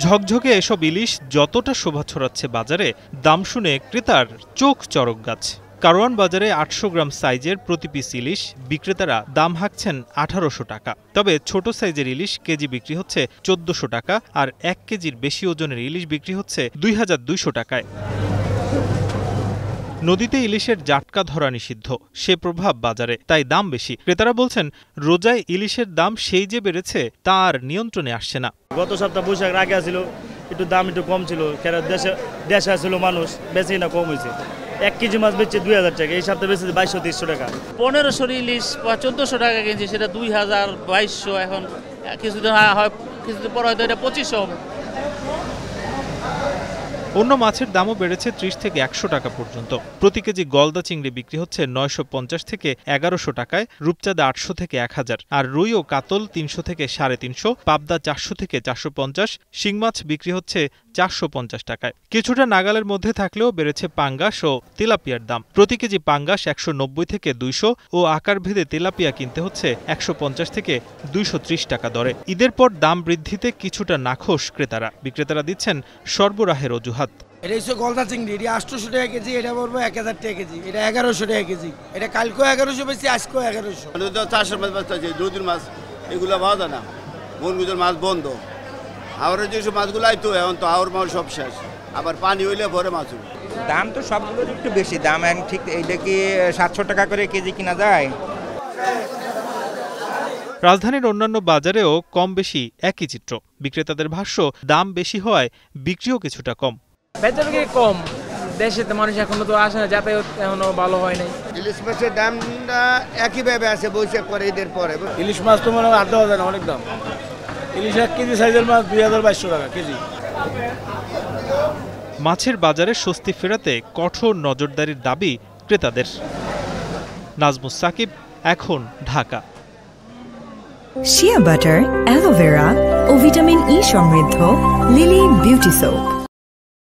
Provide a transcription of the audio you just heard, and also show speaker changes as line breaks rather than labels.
ঝকঝকে এসব ইলিশ যতটা শোভা ছড়াচ্ছে বাজারে, দাম শুনে ক্রেতার চোখ চড়ক গাছ। কারওয়ান বাজারে ৮০০ গ্রাম সাইজের প্রতি পিস ইলিশ বিক্রেতারা দাম হাঁকছেন ১৮০০ টাকা। তবে ছোট সাইজের ইলিশ কেজি বিক্রি হচ্ছে ১৪০০ টাকা, আর ১ কেজির বেশি ওজনের ইলিশ বিক্রি হচ্ছে ২২০০ টাকায়। নদীতে ইলিশের জাটকা ধরা নিষিদ্ধ, সে প্রভাব বাজারে, তাই দাম বেশি। ক্রেতারা বলছেন, রোজায় ইলিশের দাম সেই যে বেড়েছে তা আর নিয়ন্ত্রণে আসছে না।
গত সপ্তাহ বৈশাখ আগে আসছিল, একটু দাম একটু কম ছিল, দেশে আসছিল মানুষ, বেশি না কম হয়েছে। ১ কেজি মাছ বেচছে ২০০০ টাকা, এই সপ্তাহে বেচছে ২২০০-২৩০০ টাকা।
১৫০০ ইলিশ ১৪০০ টাকা কিনছি, সেটা ২০০০, ২২০০, এখন কিছুদিন হয়, কিছুদিন পর হয়তো এটা ২৫০০ হবে।
অন্য মাছের দামও বেড়েছে ৩০ থেকে ১০০ টাকা পর্যন্ত। প্রতি কেজি গলদা চিংড়ি বিক্রি হচ্ছে ৯৫০ থেকে ১১০০ টাকায়, রূপচাঁদা ৮০০ থেকে ১০০০, আর রুই ও কাতল ৩০০ থেকে ৩৫০, পাবদা ৪০০ থেকে ৪৫০, শিং মাছ বিক্রি হচ্ছে ৪৫০ টাকায়। কিছুটা নাগালের মধ্যে থাকলেও বেড়েছে পাঙ্গাস ও তেলাপিয়ার দাম। প্রতি কেজি পাঙ্গাস ১৯০ থেকে ২০০ ও আকারভেদে তেলাপিয়া কিনতে হচ্ছে ১৫০ থেকে ২৩০ টাকা দরে। ঈদের পর দাম বৃদ্ধিতে কিছুটা নাখোশ ক্রেতারা। বিক্রেতারা দিচ্ছেন সরবরাহের অজুহাত।
এটা হচ্ছে গলদা চিংড়ি, এটা ৮০০ টাকা কেজি, এটা পড়বো ১০০০ টাকা কেজি, এটা ১১০০ টাকা কেজি, এটা কালকেও ১১০০ বেশি, আজকেও ১১০০।
৪০০ মাছ বেচতে আছে, দুদিন মাছ এগুলো পাওয়া যায় না, বনগুজোর মাছ বন্ধ। আর যেসব মাছগুলো আইতো এখন তো আওয়ার মাছ সব শেষ, আবার পানি হইলে ভরে মাছ।
দাম তো সবগুলোর একটু বেশি দাম, এখন ঠিক এইটা কি ৭০০ টাকা করে কেজি কিনা যায়।
রাজধানীর অন্যান্য বাজারেও কম বেশি একই চিত্র। বিক্রেতাদের ভাষ্য, দাম বেশি হওয়ায় বিক্রিও কিছুটা কম।
বেচাবিক্রি কম, দেশে তো মানুষ এখনো তো আসে না, যাতায়াত এখনো ভালো হয় নাই।
ইলিশ মাছের দামটা একইভাবে আছে বৈশাখ পরে, ঈদের পরে।
ইলিশ মাছ তো মনে হয় ৮-১০ অনেক দাম। ইলিশ ১ কেজি সাইজের মাছ ২২০০ টাকা কেজি।
মাছের বাজারে স্বস্তি ফেরাতে কঠোর নজরদারির দাবি ক্রেতাদের। নাজমুস সাকিব, এখন, ঢাকা।
শিয়া বাটার, অ্যালোভেরা ও ভিটামিন ই সমৃদ্ধ লিলি বিউটি সোপ।